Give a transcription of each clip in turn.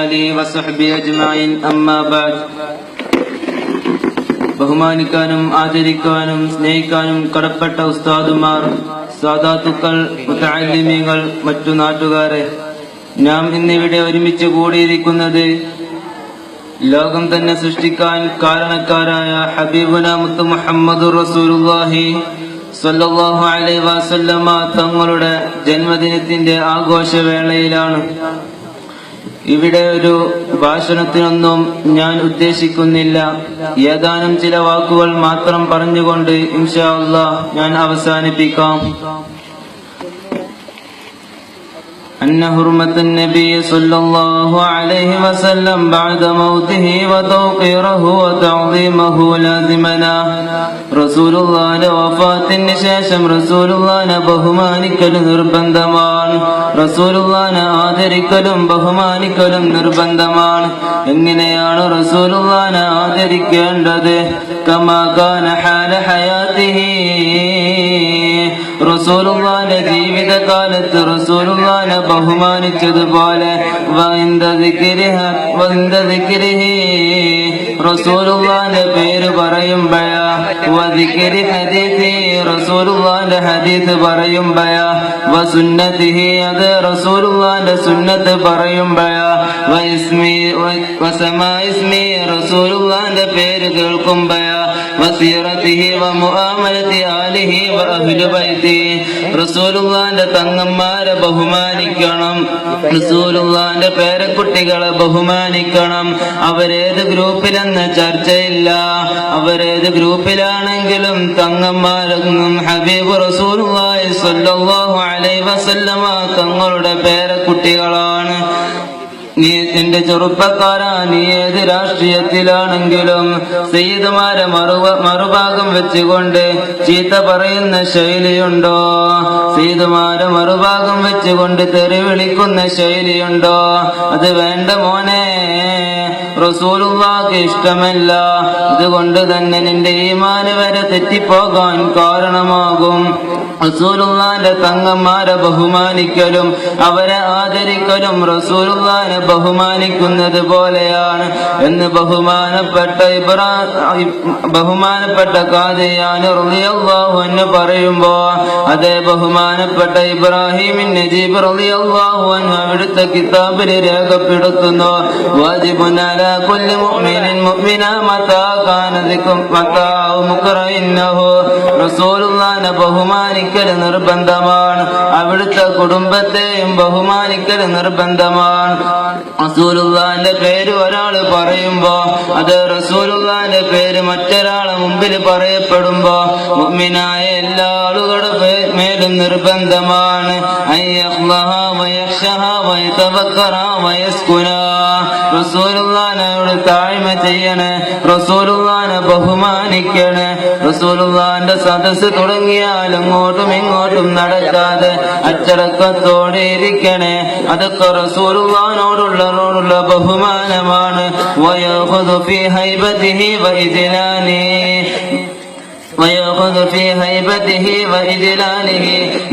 آله وصحبه أجمعين أما بعد ബഹുമാനിക്കാനും ആദരിക്കാനും സ്നേഹിക്കാനും കടപ്പെട്ട ഉസ്താദുമാർ, സാദാത്തുക്കൾ, മുതഅല്ലിമീങ്ങൾ, മറ്റു നാട്ടുകാരെ, നാം ഇന്നിവിടെ ഒരുമിച്ച് കൂടിയിരിക്കുന്നത് ലോകം തന്നെ സൃഷ്ടിക്കാൻ കാരണക്കാരായ ഹബീബുന മുത്ത് മുഹമ്മദുർ റസൂലുള്ളാഹി സ്വല്ലല്ലാഹു അലൈഹി വസല്ലമ തങ്ങളുടെ ജന്മദിനത്തിന്റെ ആഘോഷവേളയിലാണ്. ഇവിടെ ഒരു ഭാഷണത്തിനൊന്നും ഞാൻ ഉദ്ദേശിക്കുന്നില്ല. ഏതാനും ചില വാക്കുകൾ മാത്രം പറഞ്ഞുകൊണ്ട് ഇൻഷാ അല്ലാഹ് ഞാൻ അവസാനിപ്പിക്കാം. أن حرمة النبي صلى الله عليه وسلم بعد موته وتوقيره وتعظيمه لازمنا. റസൂലുള്ളാഹിന്റെ വഫാത്തിന് ശേഷം റസൂലുള്ളാഹിനെ ബഹുമാനിക്കൽ നിർബന്ധമാണ്. റസൂലുള്ളാഹിനെ ആദരിക്കലും ബഹുമാനിക്കലും നിർബന്ധമാണ്. എങ്ങനെയാണ് റസൂലുള്ളാഹിനെ ആദരിക്കേണ്ടത്? കമാ കാന ഹാല ഹയാതിഹി, റസൂലുള്ളാഹിന്റെ ജീവിതകാലത്ത് റസൂലുള്ളാഹിനെ ബഹുമാനിച്ചതുപോലെ റസൂലുള്ളാഹിന്റെ പേര് പറയുമ്പോഴാ, റസൂലുള്ളാഹിന്റെ ഹദീസ് പറയുമ്പോഴാ, വസുന്നതിഹി, അത് റസൂലുള്ളാഹിന്റെ സുന്നത്ത് പറയുമ്പോഴാ, വസമാഇസ്മി, റസൂലുള്ളാഹിന്റെ പേര് കേൾക്കുമ്പോഴാ, വസീറതിഹി വമുആമലതി ആലിഹി വഅഹ്ലി ബൈതി, റസൂലുള്ളാഹിന്റെ തങ്ങന്മാരെ ബഹുമാനിക്കണം, റസൂലുള്ളാഹിന്റെ പേരക്കുട്ടികളെ ബഹുമാനിക്കണം. അവരേത് ഗ്രൂപ്പിലെന്ന് ചർച്ചയില്ല. അവരേത് ഗ്രൂപ്പിലാണെങ്കിലും തങ്ങന്മാരെന്നും ഹബീബ് റസൂലുള്ളാഹി സ്വല്ലല്ലാഹു അലൈഹി വസല്ലമ തങ്ങളുടെ പേരക്കുട്ടികളാണ്. നീ എന്റെ ചെറുപ്പക്കാരാ, നീ ഏത് രാഷ്ട്രീയത്തിലാണെങ്കിലും സയ്യിദുമാരെ മറുഭാഗം വെച്ചുകൊണ്ട് ചീത്ത പറയുന്ന ശൈലിയുണ്ടോ? സയ്യിദുമാരെ മറുഭാഗം വെച്ചുകൊണ്ട് തെറി വിളിക്കുന്ന ശൈലിയുണ്ടോ? അത് വേണ്ട മോനെ, റസൂലുള്ളാഹിക്ക് ഇഷ്ടമല്ല. അതുകൊണ്ട് തന്നെ നിന്റെ ഈമാന് വരെ തെറ്റിപ്പോകാൻ കാരണമാകും. റസൂലുള്ളാഹിന്റെ തങ്ങന്മാരെ ബഹുമാനിക്കലും അവരെ ആദരിക്കലും റസൂലുള്ളാഹിനെ ബഹുമാനിക്കുന്നത് പോലെയാണ് എന്ന് ബഹുമാനപ്പെട്ട ഖാദിയാനി റളിയല്ലാഹു അൻഹു പറയുമ്പോ, അതേ ബഹുമാനപ്പെട്ട ഇബ്രാഹിം നജീബ് റളിയല്ലാഹു അൻഹു അവിടുത്തെ കിതാബിൽ രേഖപ്പെടുത്തുന്നു, വാജിബുൻ അലാ കുല്ലി മുഅ്മിനിൻ മുഅ്മിന മതാ കാന ദികും മതാ മുഖറഇന്നഹു, റസൂലുള്ളാഹിനെ ബഹുമാനിക്കൽ നിർബന്ധമാണ്. അവിടുത്തെ കുടുംബത്തെയും ബഹുമാനിക്കൽ നിർബന്ധമാണ്. റസൂലുള്ളാഹിന്റെ പേര് ഒരാൾ പറയുമ്പോ, അത് റസൂലുള്ളാഹിന്റെ പേര് മറ്റൊരാളെ മുമ്പിൽ പറയപ്പെടുമ്പോ മുഅ്മിനായ എല്ലാ ആളുകളുടെ മേലും നിർബന്ധമാണ്. റസൂലുള്ളാഹിനോട് താഴ്മ ചെയ്യണേ, റസൂലുള്ളാഹിനെ ബഹുമാനിക്കണേ. റസൂലുള്ളാഹിന്റെ സദസ്സ് തുടങ്ങിയാൽ അങ്ങോട്ടും ഇങ്ങോട്ടും നടക്കാതെ അച്ചടക്കത്തോടെ ഇരിക്കണേ. അതൊക്കെ റസൂലുള്ളാഹിനോടുള്ള ബഹുമാനമാണ്. വയഖുദു ഫീ ഹൈബതിഹി ويأخذ في هيبته وإجلاله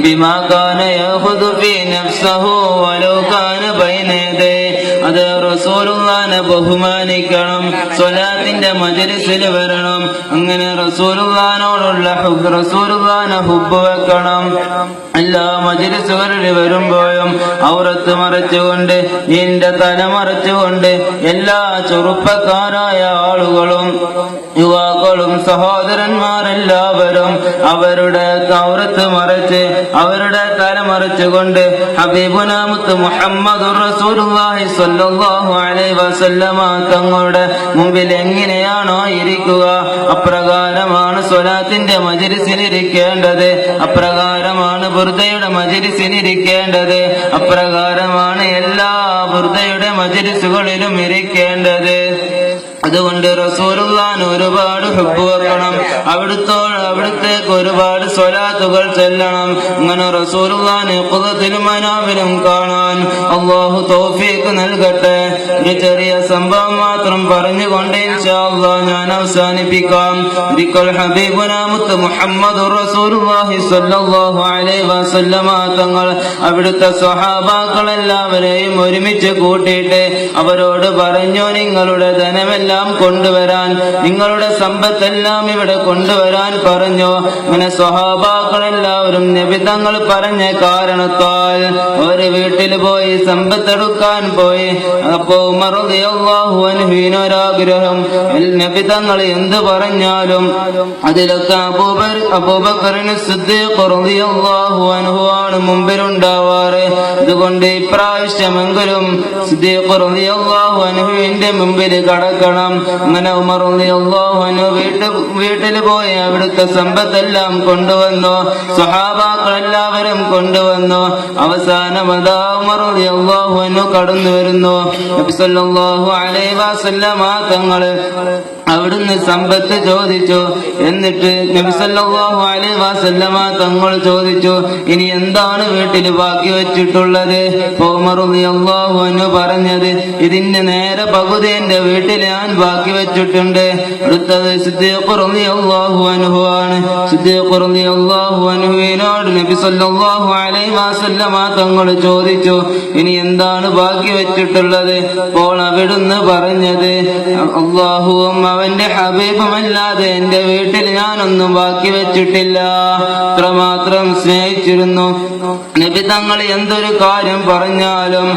بما كان يأخذ في نفسه ولو كان بين يديه. അത് റസൂലുള്ളാഹിനെ ബഹുമാനിക്കണം. സ്വലാത്തിന്റെ മജ്ലിസിൽ വരണം. അങ്ങനെ റസൂലുള്ളാഹിനോടുള്ള റസൂലുള്ളാഹിനെ ഹുബ്ബ് വെക്കണം. എല്ലാ മജ്ലിസുകളിൽ വരുമ്പോഴും ഔറത്ത് മറച്ചുകൊണ്ട്, നിന്റെ തല മറച്ചുകൊണ്ട് എല്ലാ ചെറുപ്പക്കാരായ ആളുകളും യുവാക്കളും സഹോദരന്മാരെല്ലാവരും അവരുടെ ഔറത്ത് മറച്ച് അവരുടെ തല മറച്ചുകൊണ്ട് ഹബീബുനാ മുത്ത് മുഹമ്മദുർ റസൂലുള്ളാഹി സ്വല്ലല്ലാഹു അലൈഹി വസല്ലമ തങ്ങളുടെ മുമ്പിൽ എങ്ങനെയാണോ ഇരിക്കുക, അപ്രകാരമാണ് സ്വലാത്തിന്റെ മജ്ലിസിലിരിക്കേണ്ടത്. അപ്രകാരമാണ് ബുർദയുടെ മജ്ലിസിലിരിക്കേണ്ടത്. അപ്രകാരമാണ് എല്ലാ ബുർദയുടെ മജ്ലിസുകളിലും ഇരിക്കേണ്ടത്. അതുകൊണ്ട് റസൂലുള്ളാഹിന് ഒരുപാട് ഹുബ്ബ് വെക്കണം, അവിടുത്തേക്ക് ഒരുപാട് സ്വലാത്തുകൾ ചെല്ലണം. അങ്ങനെ റസൂലുള്ളാഹിനെ ഖുദത്തിലും മനാവിലും കാണാൻ അല്ലാഹു തൗഫീഖ് നൽകട്ടെ. ഒരു ചെറിയ സംഭവം മാത്രം പറഞ്ഞുകൊണ്ട് ഇൻഷാ അല്ലാഹ് ഞാൻ അവസാനിപ്പിക്കാം. ഒരിക്കൽ ഹബീബുനാ മുത്ത് മുഹമ്മദുർ റസൂലുള്ളാഹി സ്വല്ലല്ലാഹു അലൈഹി വസല്ലമ തങ്ങൾ അവിടുത്തെ സ്വഹാബാക്കൾ എല്ലാവരെയും ഒരുമിച്ച് കൂട്ടിയിട്ട് അവരോട് പറഞ്ഞു, നിങ്ങളുടെ ധനമെല്ലാം കൊണ്ടുവരാൻ, നിങ്ങളുടെ സമ്പത്തെല്ലാം ഇവിടെ കൊണ്ടുവരാൻ പറഞ്ഞു. അങ്ങനെ സ്വഹാബാക്കൾ എല്ലാവരും നബി തങ്ങൾ പറഞ്ഞ കാരണത്താൽ ഒരു വീട്ടിൽ പോയി സമ്പത്തെടുക്കാൻ പോയി. അപ്പോ ഉമർ റളിയല്ലാഹു അൻഹുവിന് ഒരാഗ്രഹം, നബി തങ്ങൾ എന്ത് പറഞ്ഞാലും അതിലൊക്കെ അബൂബക്കറിന് സിദ്ദീഖ് റളിയല്ലാഹു അൻഹു ആണ് മുമ്പിലുണ്ടാവാറ്. അതുകൊണ്ട് ഇപ്രാവശ്യമെങ്കിലും സിദ്ദീഖ് റളിയല്ലാഹു അൻഹുവിന്റെ മുമ്പിൽ കടക്കണം. അങ്ങനെ ഉമർ റളിയല്ലാഹു അൻഹു വീട്ടിൽ പോയി അവിടുത്തെ സമ്പത്തെല്ലാം കൊണ്ടുവന്നു, സ്വഹാബാക്കൾ എല്ലാവരും കൊണ്ടുവന്നു. അവസാനം അതാ ഉമർ റളിയല്ലാഹു അൻഹു കടന്നു വരുന്നു. നബി സല്ലല്ലാഹു അലൈഹി വസല്ലമ തങ്ങൾ അവിടുന്ന് സമ്പത്ത് ചോദിച്ചു. എന്നിട്ട് നബി സല്ലല്ലാഹു അലൈഹി വസല്ലമ തങ്ങൾ ചോദിച്ചു, ഇനി എന്താണ് വീട്ടിൽ ബാക്കി വെച്ചിട്ടുള്ളത്? ഉമർ റളിയല്ലാഹു അൻഹു പറഞ്ഞത്, ഇതിന്റെ നേരെ പകുതി എന്റെ വീട്ടിൽ ഞാൻ ബാക്കി വെച്ചിട്ടുണ്ട്. അടുത്തത് സിദ്ദീഖ് റളിയല്ലാഹു അൻഹു ആണ്. സിദ്ദീഖ് റളിയല്ലാഹു അൻഹുവിനോട് നബി സല്ലല്ലാഹു അലൈഹി വസല്ലമ തങ്ങൾ ചോദിച്ചു, ഇനി എന്താണ് ബാക്കി വെച്ചിട്ടുള്ളത്? അപ്പോൾ അവിടുന്ന് പറഞ്ഞത്, അല്ലാഹുവും അവന്റെ ഹബീബുമല്ലാതെ എന്റെ വീട്ടിൽ ഞാനൊന്നും ബാക്കി വെച്ചിട്ടില്ല. അത്രമാത്രം സ്നേഹിച്ചിരുന്നു നബി തങ്ങൾ. എന്തൊരു കാര്യം പറഞ്ഞാലും